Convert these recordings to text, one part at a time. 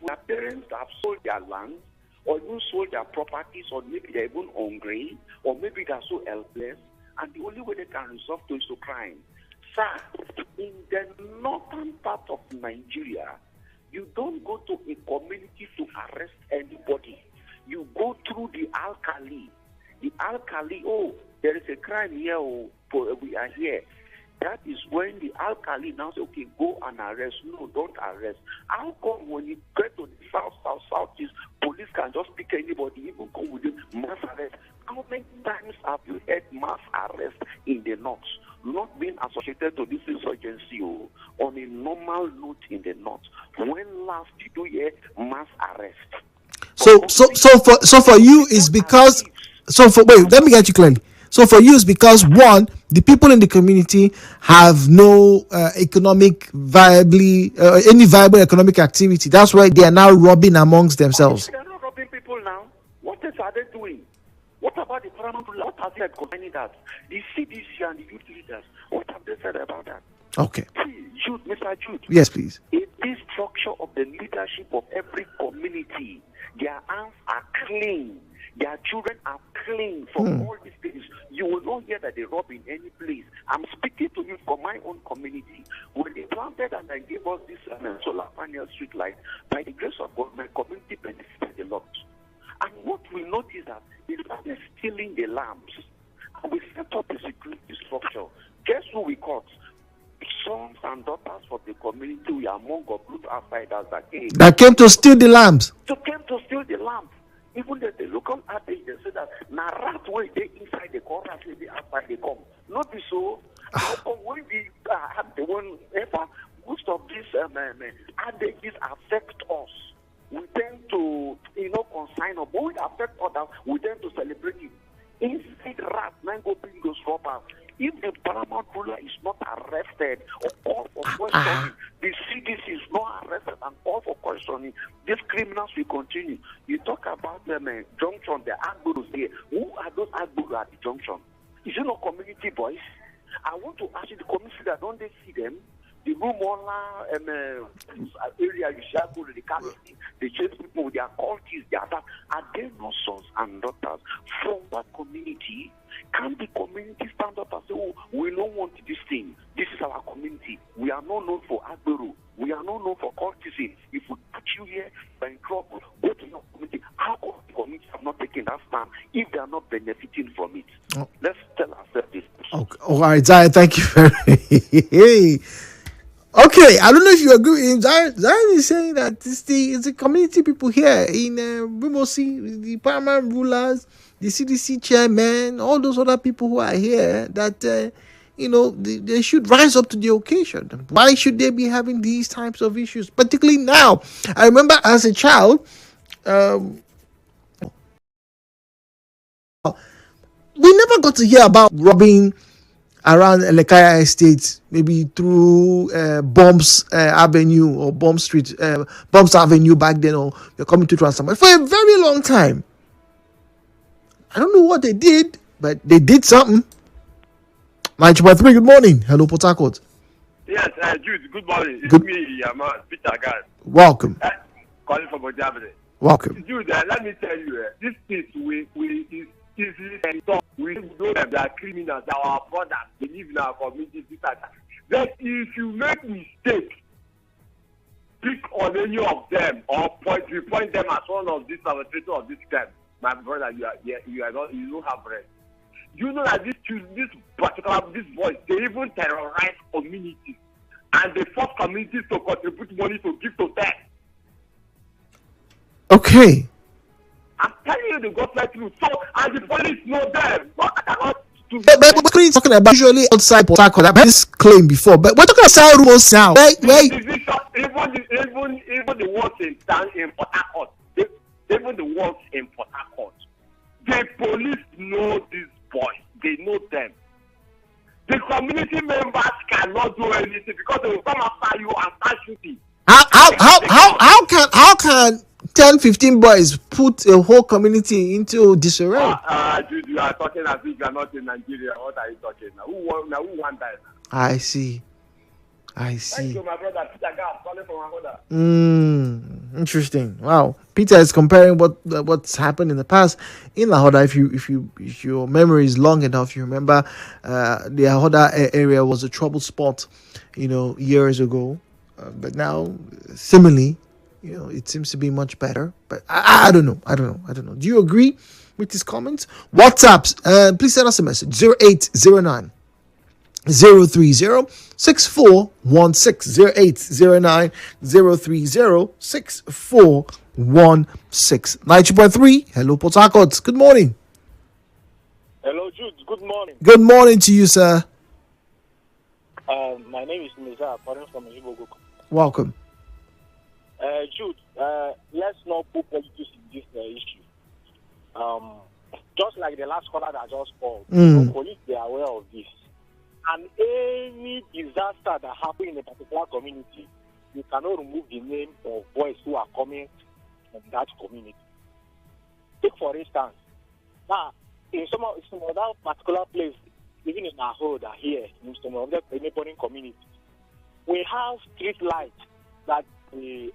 their parents have sold their land, or even sold their properties, or maybe they're even hungry, or maybe they're so helpless, and the only way they can resolve to is to crime. Sir, in the northern part of Nigeria, you don't go to a community to arrest anybody. You go through the alkali. The alkali, oh, there is a crime here, oh, we are here. That is when the alkali now say, okay, go and arrest. No, don't arrest. How come when you get to the southeast, police can just pick anybody, even come with mass arrest? How many times have you had mass arrest in the north? Not being associated to this insurgency on a normal note in the north. When last did you hear mass arrest? So for you is because wait, let me get you clearly. So for you, it's because one, the people in the community have no any viable economic activity. That's why they are now robbing amongst themselves. They are not robbing people now. What else are they doing? What about the paramount? What have they said concerning that? The CDC and the youth leaders, what have they said about that? Okay. Jude, Mr. Jude. Yes, please. In this structure of the leadership of every community, their hands are clean. Their children are clean from all these things. You will not hear that they rob in any place. I'm speaking to you from my own community. When they planted and they gave us this solar panel street light, by the grace of God, my community benefited a lot. And what we noticed that they started stealing the lamps. And we set up a security structure. Guess who we caught? Sons and daughters of the community were among a group outsiders that came to steal the lamps. Even the local adage, they say that na rat way they inside the car, rat way they outside they come. Not be so. When we have the one ever, most of these adages affect us. We tend to, consign up. But when it affect others, we tend to celebrate it. Inside rat, man go bring those robbers. If the paramount ruler is not arrested or called for questioning, the CDC is not arrested and called for questioning, these criminals will continue. You talk about them, junction, the Agboros here. Who are those Agboros at the junction? Is it not community boys? I want to ask you, the community that don't they see them? The Rumuosi area, you shall go to the capital. They chase people with their cultists, their that. Are there no sons and daughters from that community? Can the community stand up and say, oh, we don't want this thing. This is our community. We are not known for Agbero. We are not known for cultism. If we put you here, by trouble, go to your community. How come the community have not taken that stand if they are not benefiting from it? Let's tell ourselves this. Okay. All right, Zion, thank you very much. Okay, I don't know if you agree with him. Zion is saying that it's the community people here in Rumuosi, the paramount rulers, the CDC chairman, all those other people who are here that, they should rise up to the occasion. Why should they be having these types of issues, particularly now? I remember as a child, we never got to hear about robbing around Elekaya Estate, maybe through Bombs Avenue or Bomb Street, Bombs Avenue back then, or they're coming to Transformer for a very long time. I don't know what they did, but they did something. 9.3, good morning. Hello, Port Harcourt. Yes, Jude, good morning. It's me, Peter Gan. Welcome. Calling from Ojabede. Welcome. Jude, let me tell you, this case we easily talk. We know that they are criminals, our brothers, they live in our community. That if you make mistake, pick on any of them or point them as one of these perpetrators of this crime, my brother, you don't have rest. You know that these boys, they even terrorize communities, and they force communities to contribute money to give to them. Okay. I'm telling you the gospel truth. So, and the police know them. But we're talking about usually outside Port Harcourt. I've heard this claim before, but we're talking about Rumuosi now. Even the ones in Port Harcourt, even the ones in Port Harcourt, the police know these boys. They know them. The community members cannot do anything because they will come after you and start shooting. How can 10-15 boys put a whole community into disarray? Jude, you are talking as if you are not in Nigeria. What are you talking now? Who won that? I see. I Thank see. you, my brother. Peter Gap, calling from Agoda. Interesting. Wow. Peter is comparing what's happened in the past in Lahoda. If your memory is long enough, you remember the Lahoda area was a trouble spot, years ago. But now, similarly, it seems to be much better. But I don't know. I don't know. Do you agree with his comments? WhatsApps. Please send us a message. 0809 030 6416 0809 030 6416. 90.3. Hello, Port Harcourt. Good morning. Hello, Jude. Good morning. Good morning to you, sir. My name is Miza, calling from Ibogo. Welcome. Jude, let's not put politics in this issue. Just like the last caller that just called, the police, they are aware of this. And any disaster that happens in a particular community, you cannot remove the name of boys who are coming from that community. Take for instance, now in some other particular place, even in our hood here, in some of the neighboring communities, we have street lights that the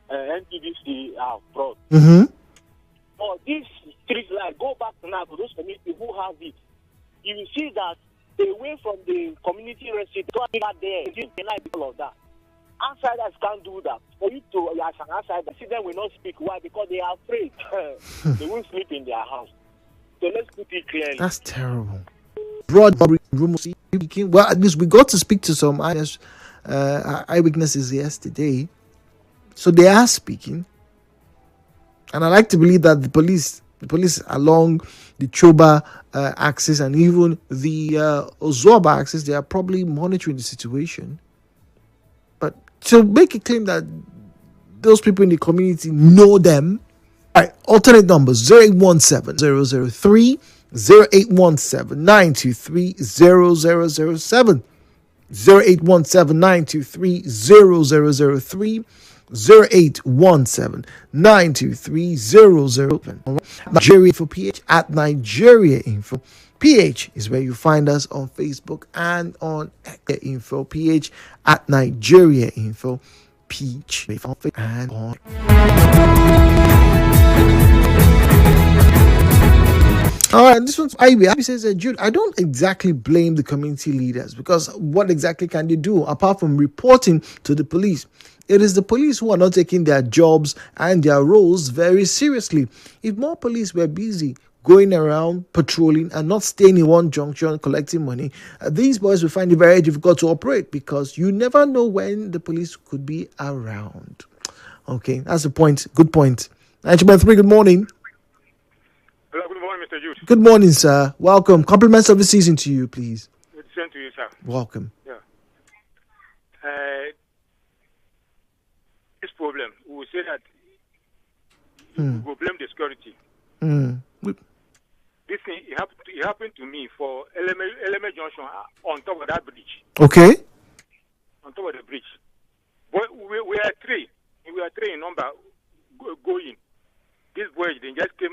NTDC have brought. But this street light, go back now to those communities who have it. You will see that away from the community residents, all of that. Outsiders can't do that. For you to, as an outsider, see them will not speak. Why? Because they are afraid. They won't sleep in their house. So let's put it clearly. That's terrible. Broad Rumuosi. Well, at least we got to speak to some eyewitnesses yesterday. So they are speaking. And I like to believe that the police along the Choba axis and even the Ozoba axis, they are probably monitoring the situation. But to make a claim that those people in the community know them, all right, alternate numbers 0817 003 0817 923 0007 0817 923 0003 0817 923 0007. Nigeria Info PH at Nigeria Info PH is where you find us on Facebook and on Info PH at Nigeria Info PH and on. All right, this one's Ivy. Ivy says, Jude, I don't exactly blame the community leaders because what exactly can they do apart from reporting to the police? It is the police who are not taking their jobs and their roles very seriously. If more police were busy going around patrolling and not staying in one junction collecting money, these boys will find it very difficult to operate because you never know when the police could be around. Okay, that's the point. Good point. 9.3, good morning. Hello, good morning, Mr. Jude. Good morning, sir. Welcome. Compliments of the season to you, please. Good same to you, sir. Welcome. Yeah. This problem, we will say that we will blame the security. This thing, it happened to me for LMA Junction on top of that bridge. Okay. On top of the bridge. But we are three. We are three in number going. These boys, they just came